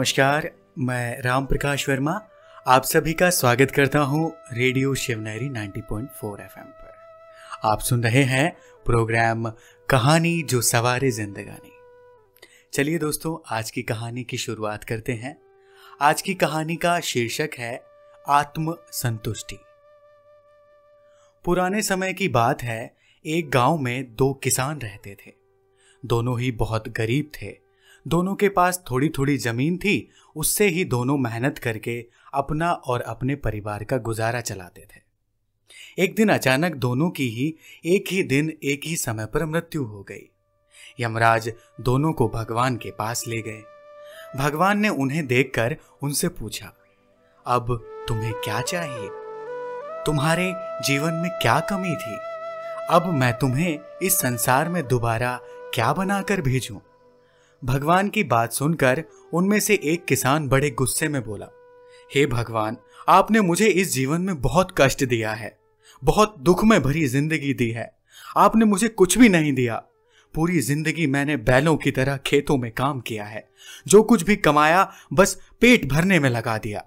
नमस्कार, मैं राम प्रकाश वर्मा आप सभी का स्वागत करता हूं रेडियो शिवनेरी 90.4 एफएम पर। आप सुन रहे हैं प्रोग्राम कहानी जो सवारे जिंदगानी। चलिए दोस्तों, आज की कहानी की शुरुआत करते हैं। आज की कहानी का शीर्षक है आत्म संतुष्टि। पुराने समय की बात है, एक गांव में दो किसान रहते थे। दोनों ही बहुत गरीब थे। दोनों के पास थोड़ी थोड़ी जमीन थी, उससे ही दोनों मेहनत करके अपना और अपने परिवार का गुजारा चलाते थे। एक दिन अचानक दोनों की ही एक ही दिन एक ही समय पर मृत्यु हो गई। यमराज दोनों को भगवान के पास ले गए। भगवान ने उन्हें देखकर उनसे पूछा, अब तुम्हें क्या चाहिए? तुम्हारे जीवन में क्या कमी थी? अब मैं तुम्हें इस संसार में दोबारा क्या बनाकर भेजूं? भगवान की बात सुनकर उनमें से एक किसान बड़े गुस्से में बोला, हे भगवान, आपने मुझे इस जीवन में बहुत कष्ट दिया है, बहुत दुख में भरी जिंदगी दी है। आपने मुझे कुछ भी नहीं दिया। पूरी जिंदगी मैंने बैलों की तरह खेतों में काम किया है। जो कुछ भी कमाया बस पेट भरने में लगा दिया।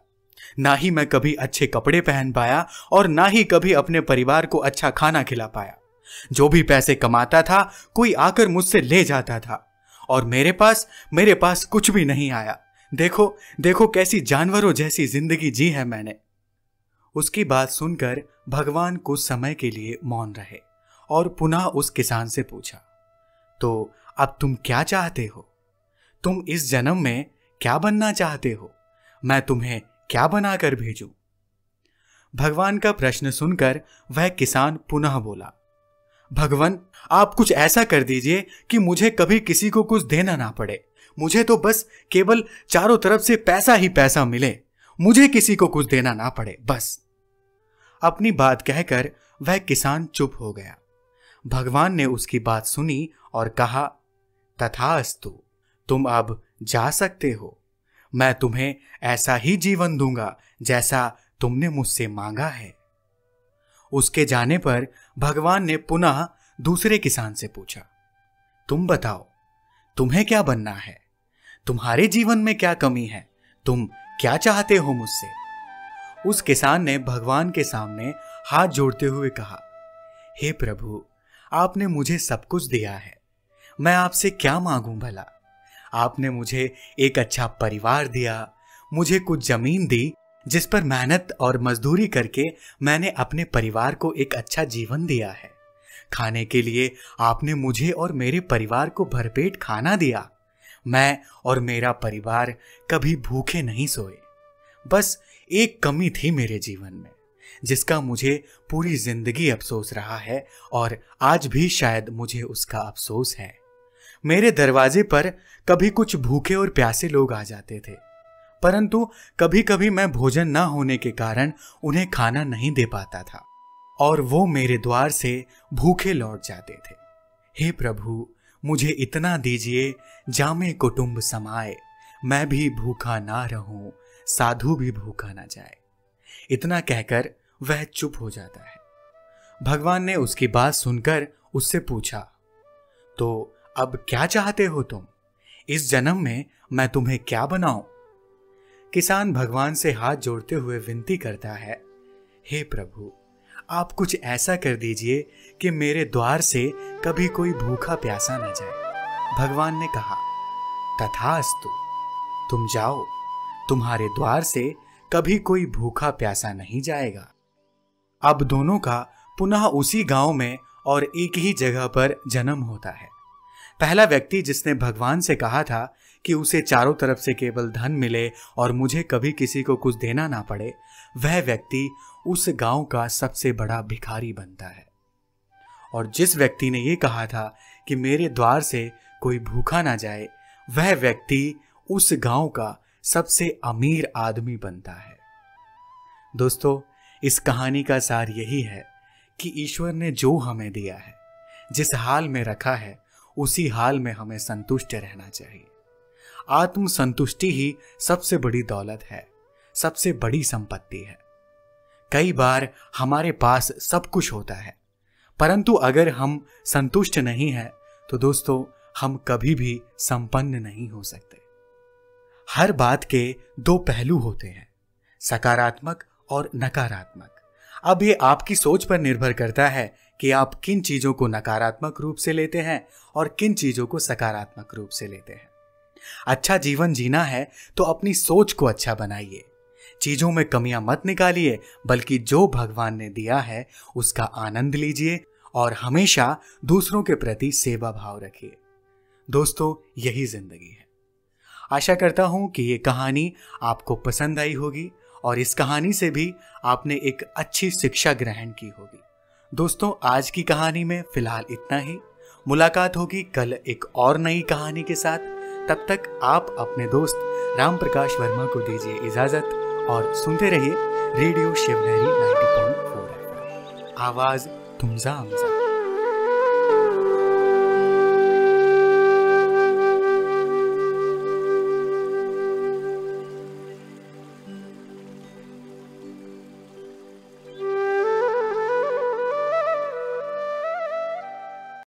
ना ही मैं कभी अच्छे कपड़े पहन पाया और ना ही कभी अपने परिवार को अच्छा खाना खिला पाया। जो भी पैसे कमाता था कोई आकर मुझसे ले जाता था और मेरे पास कुछ भी नहीं आया। देखो देखो कैसी जानवरों जैसी जिंदगी जी है मैंने। उसकी बात सुनकर भगवान कुछ समय के लिए मौन रहे और पुनः उस किसान से पूछा, तो अब तुम क्या चाहते हो? तुम इस जन्म में क्या बनना चाहते हो? मैं तुम्हें क्या बनाकर भेजूं? भगवान का प्रश्न सुनकर वह किसान पुनः बोला, भगवान, आप कुछ ऐसा कर दीजिए कि मुझे कभी किसी को कुछ देना ना पड़े। मुझे तो बस केवल चारों तरफ से पैसा ही पैसा मिले। मुझे किसी को कुछ देना ना पड़े, बस। अपनी बात कहकर वह किसान चुप हो गया। भगवान ने उसकी बात सुनी और कहा, तथास्तु, तुम अब जा सकते हो। मैं तुम्हें ऐसा ही जीवन दूंगा जैसा तुमने मुझसे मांगा है। उसके जाने पर भगवान ने पुनः दूसरे किसान से पूछा, तुम बताओ, तुम्हें क्या बनना है? तुम्हारे जीवन में क्या कमी है? तुम क्या चाहते हो मुझसे? उस किसान ने भगवान के सामने हाथ जोड़ते हुए कहा, हे प्रभु, आपने मुझे सब कुछ दिया है। मैं आपसे क्या मांगूं भला? आपने मुझे एक अच्छा परिवार दिया, मुझे कुछ जमीन दी जिस पर मेहनत और मजदूरी करके मैंने अपने परिवार को एक अच्छा जीवन दिया है। खाने के लिए आपने मुझे और मेरे परिवार को भरपेट खाना दिया। मैं और मेरा परिवार कभी भूखे नहीं सोए। बस एक कमी थी मेरे जीवन में, जिसका मुझे पूरी जिंदगी अफसोस रहा है और आज भी शायद मुझे उसका अफसोस है। मेरे दरवाजे पर कभी कुछ भूखे और प्यासे लोग आ जाते थे, परंतु कभी कभी मैं भोजन न होने के कारण उन्हें खाना नहीं दे पाता था और वो मेरे द्वार से भूखे लौट जाते थे। हे प्रभु, मुझे इतना दीजिए जामे कुटुंब समाए, मैं भी भूखा ना रहूं, साधु भी भूखा ना जाए। इतना कहकर वह चुप हो जाता है। भगवान ने उसकी बात सुनकर उससे पूछा, तो अब क्या चाहते हो तुम? इस जन्म में मैं तुम्हें क्या बनाऊं? किसान भगवान से हाथ जोड़ते हुए विनती करता है, हे प्रभु, आप कुछ ऐसा कर दीजिए कि मेरे द्वार से कभी कोई भूखा प्यासा न जाए। भगवान ने कहा, तथास्तु, तुम जाओ, तुम्हारे द्वार से कभी कोई भूखा प्यासा नहीं जाएगा। अब दोनों का पुनः उसी गांव में और एक ही जगह पर जन्म होता है। पहला व्यक्ति जिसने भगवान से कहा था कि उसे चारों तरफ से केवल धन मिले और मुझे कभी किसी को कुछ देना ना पड़े, वह व्यक्ति उस गांव का सबसे बड़ा भिखारी बनता है। और जिस व्यक्ति ने यह कहा था कि मेरे द्वार से कोई भूखा ना जाए, वह व्यक्ति उस गांव का सबसे अमीर आदमी बनता है। दोस्तों, इस कहानी का सार यही है कि ईश्वर ने जो हमें दिया है, जिस हाल में रखा है, उसी हाल में हमें संतुष्ट रहना चाहिए। आत्म संतुष्टि ही सबसे बड़ी दौलत है, सबसे बड़ी संपत्ति है। कई बार हमारे पास सब कुछ होता है, परंतु अगर हम संतुष्ट नहीं हैं तो दोस्तों हम कभी भी संपन्न नहीं हो सकते। हर बात के दो पहलू होते हैं, सकारात्मक और नकारात्मक। अब ये आपकी सोच पर निर्भर करता है कि आप किन चीजों को नकारात्मक रूप से लेते हैं और किन चीजों को सकारात्मक रूप से लेते हैं। अच्छा जीवन जीना है तो अपनी सोच को अच्छा बनाइए, चीजों में कमियां मत निकालिए, बल्कि जो भगवान ने दिया है उसका आनंद लीजिए और हमेशा दूसरों के प्रति सेवा भाव रखिए। दोस्तों, यही जिंदगी है। आशा करता हूं कि ये कहानी आपको पसंद आई होगी और इस कहानी से भी आपने एक अच्छी शिक्षा ग्रहण की होगी। दोस्तों, आज की कहानी में फिलहाल इतना ही। मुलाकात होगी कल एक और नई कहानी के साथ। तब तक आप अपने दोस्त राम प्रकाश वर्मा को दीजिए इजाजत और सुनते रहिए रेडियो शिवलहरी 90.4 FM। आवाज तुमजा हमजा।